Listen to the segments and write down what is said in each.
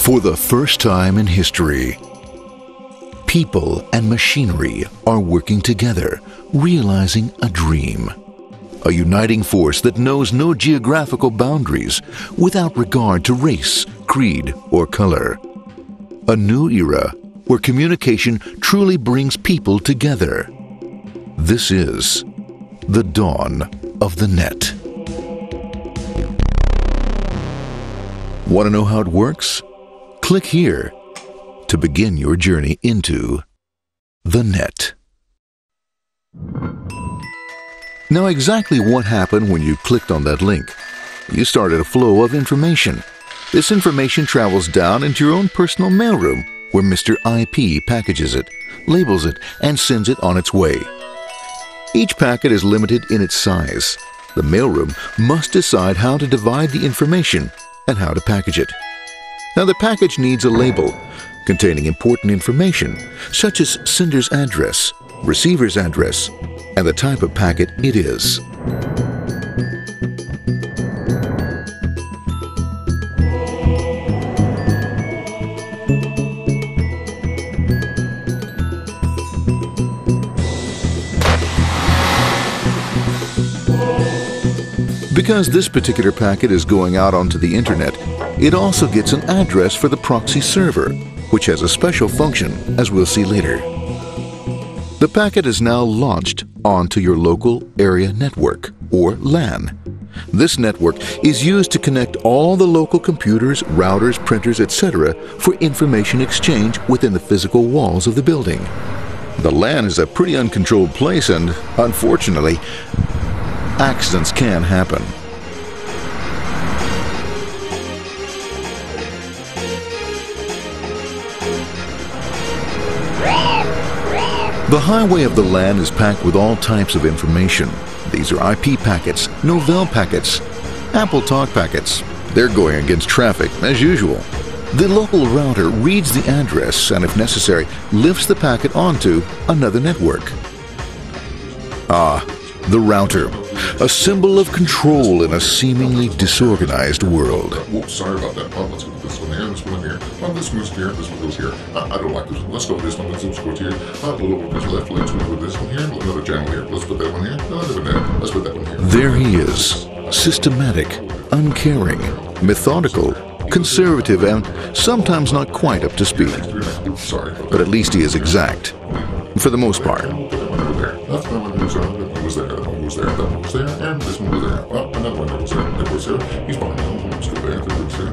For the first time in history, people and machinery are working together, realizing a dream. A uniting force that knows no geographical boundaries without regard to race, creed, or color. A new era where communication truly brings people together. This is the dawn of the net. Want to know how it works? Click here to begin your journey into the net. Now, exactly what happened when you clicked on that link? You started a flow of information. This information travels down into your own personal mailroom, where Mr. IP packages it, labels it, and sends it on its way. Each packet is limited in its size. The mailroom must decide how to divide the information and how to package it. Now, the package needs a label containing important information, such as sender's address, receiver's address, and the type of packet it is. Because this particular packet is going out onto the internet, it also gets an address for the proxy server, which has a special function, as we'll see later. The packet is now launched onto your local area network, or LAN. This network is used to connect all the local computers, routers, printers, etc. for information exchange within the physical walls of the building. The LAN is a pretty uncontrolled place, and unfortunately, accidents can happen. The highway of the LAN is packed with all types of information. These are IP packets, Novell packets, Apple Talk packets. They're going against traffic, as usual. The local router reads the address and, if necessary, lifts the packet onto another network. The router, a symbol of control in a seemingly disorganized world. Whoops, sorry about that. Let's go this one here, this one here. This goes here, this one goes here. I don't like this one. Let's go with this one. Let's go here. A little bit left. Let's go with this one here. Another channel here. Let's put that one here. Let's put that one here. There he is, systematic, uncaring, methodical, conservative, and sometimes not quite up to speed. Sorry. But at least he is exact, for the most part. That's the one who's on. That one was there. That one was there. That one was there. And this one was there. Oh, another one that was there. That was there. He's behind him. Let's go there. That was there.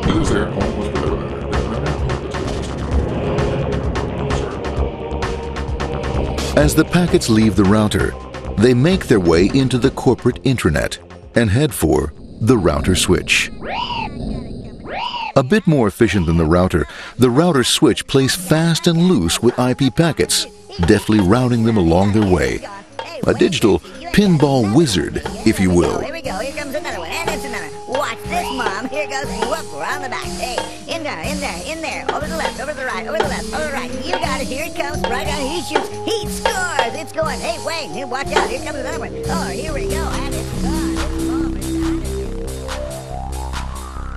He was there. Oh, let's put that one there. As the packets leave the router, they make their way into the corporate intranet and head for the router switch. A bit more efficient than the router switch plays fast and loose with IP packets, deftly routing them along their way. A digital pinball wizard, if you will. Here we go. Here comes another one. And it's another. Watch this, Mom. Here goes. Whoop, around the back. Hey, in there, in there, in there. Over the left, over the right, over the left, over the right. You got it. Here it comes. Right on. He shoots. He scores. It's going. Hey, wait. Here, watch out. Here comes another one. Oh, here we go. And it's gone.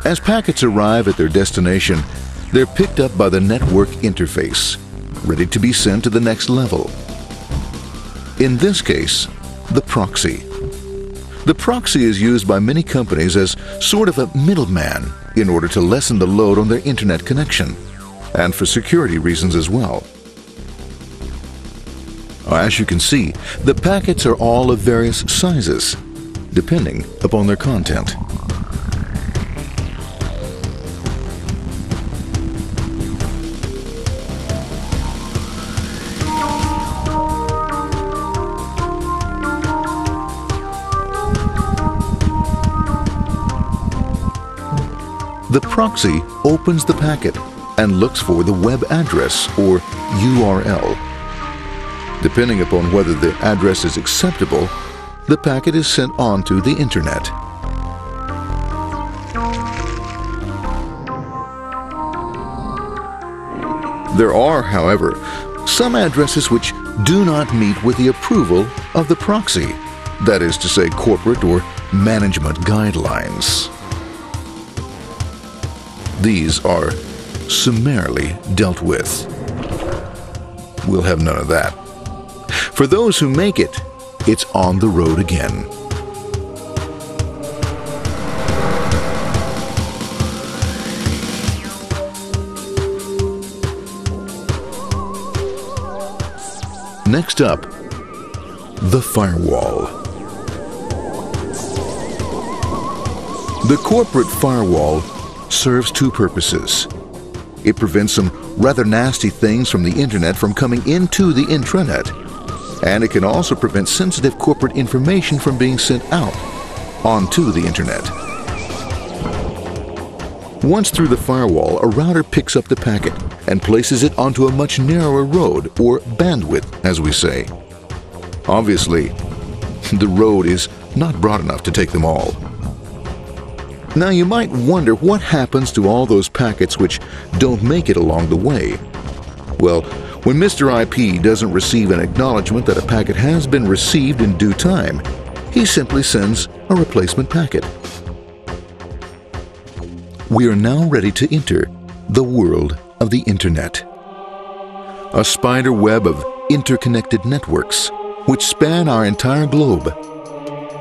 As packets arrive at their destination, they're picked up by the network interface, ready to be sent to the next level. In this case, the proxy. The proxy is used by many companies as sort of a middleman in order to lessen the load on their internet connection, and for security reasons as well. As you can see, the packets are all of various sizes, depending upon their content. The proxy opens the packet and looks for the web address, or URL. Depending upon whether the address is acceptable, the packet is sent onto the internet. There are, however, some addresses which do not meet with the approval of the proxy, that is to say, corporate or management guidelines. These are summarily dealt with. We'll have none of that. For those who make it, it's on the road again. Next up, the firewall. The corporate firewall serves two purposes. It prevents some rather nasty things from the internet from coming into the intranet, and it can also prevent sensitive corporate information from being sent out onto the internet. Once through the firewall, a router picks up the packet and places it onto a much narrower road, or bandwidth, as we say. Obviously, the road is not broad enough to take them all. Now you might wonder what happens to all those packets which don't make it along the way. Well, when Mr. IP doesn't receive an acknowledgement that a packet has been received in due time, he simply sends a replacement packet. We are now ready to enter the world of the Internet. A spider web of interconnected networks which span our entire globe.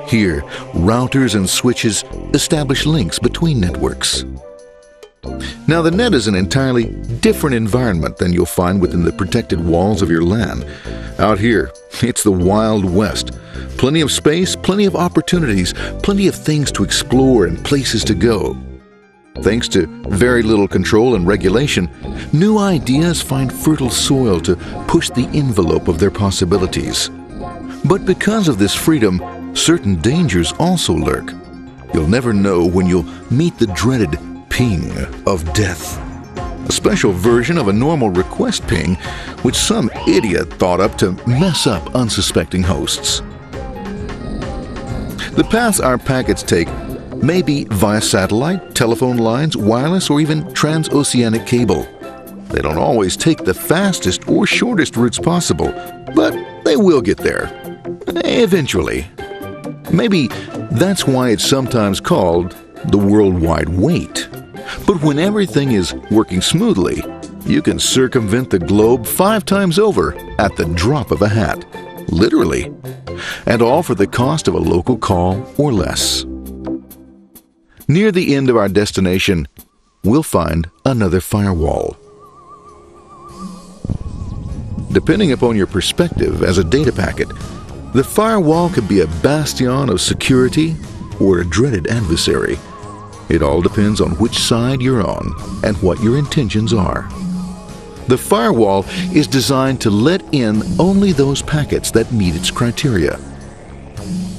Here, routers and switches establish links between networks. Now, the net is an entirely different environment than you'll find within the protected walls of your LAN. Out here, it's the Wild West. Plenty of space, plenty of opportunities, plenty of things to explore and places to go. Thanks to very little control and regulation, new ideas find fertile soil to push the envelope of their possibilities. But because of this freedom, certain dangers also lurk. You'll never know when you'll meet the dreaded ping of death. A special version of a normal request ping, which some idiot thought up to mess up unsuspecting hosts. The paths our packets take may be via satellite, telephone lines, wireless, or even transoceanic cable. They don't always take the fastest or shortest routes possible, but they will get there. Eventually. Maybe that's why it's sometimes called the worldwide wait. But when everything is working smoothly, you can circumvent the globe 5 times over at the drop of a hat. Literally. And all for the cost of a local call or less. Near the end of our destination, we'll find another firewall. Depending upon your perspective as a data packet, the firewall could be a bastion of security or a dreaded adversary. It all depends on which side you're on and what your intentions are. The firewall is designed to let in only those packets that meet its criteria.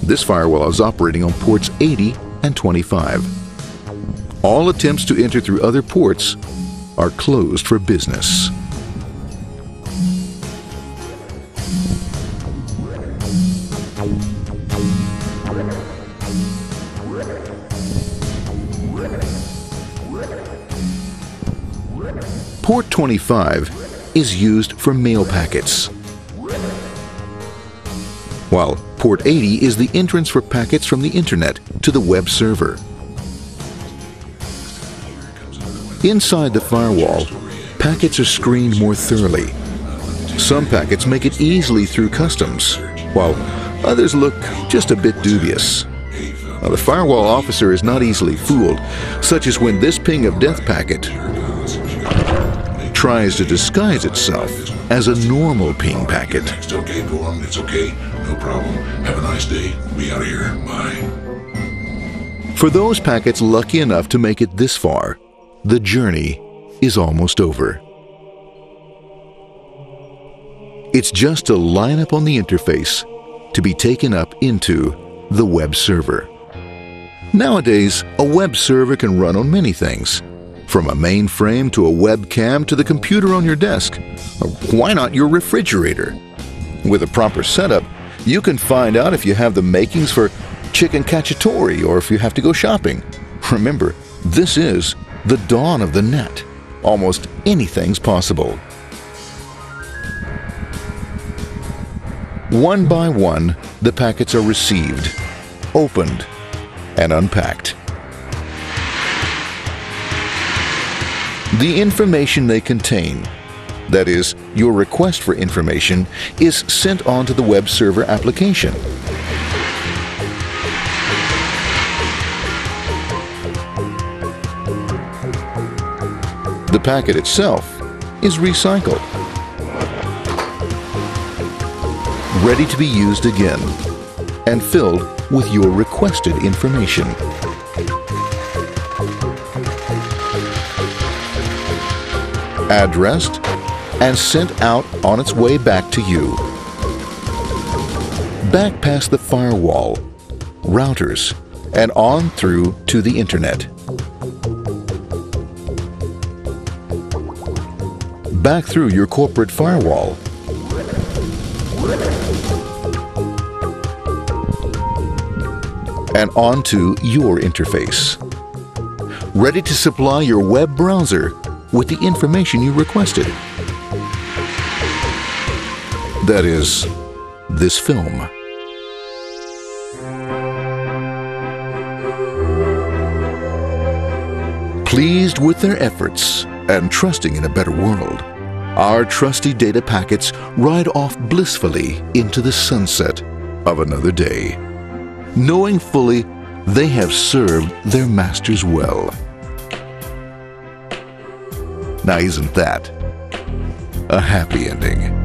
This firewall is operating on ports 80 and 25. All attempts to enter through other ports are closed for business. Port 25 is used for mail packets, while Port 80 is the entrance for packets from the Internet to the web server. Inside the firewall, packets are screened more thoroughly. Some packets make it easily through customs, while others look just a bit dubious. Now, the firewall officer is not easily fooled, such as when this ping of death packet tries to disguise itself as a normal ping packet. It's okay, go on, it's okay, no problem. Have a nice day. We out of here. Bye. For those packets lucky enough to make it this far, the journey is almost over. It's just a line up on the interface to be taken up into the web server. Nowadays, a web server can run on many things, from a mainframe to a webcam to the computer on your desk. Or why not your refrigerator? With a proper setup, you can find out if you have the makings for chicken cacciatore or if you have to go shopping. Remember, this is the dawn of the net. Almost anything's possible. One by one, the packets are received, opened, and unpacked. The information they contain, that is, your request for information, is sent on to the web server application. The packet itself is recycled, ready to be used again, and filled with your requested information. Addressed and sent out on its way back to you. Back past the firewall, routers, and on through to the internet. Back through your corporate firewall. And onto your interface. Ready to supply your web browser with the information you requested. That is, this film. Pleased with their efforts and trusting in a better world, our trusty data packets ride off blissfully into the sunset of another day, knowing fully they have served their masters well. Now, isn't that a happy ending?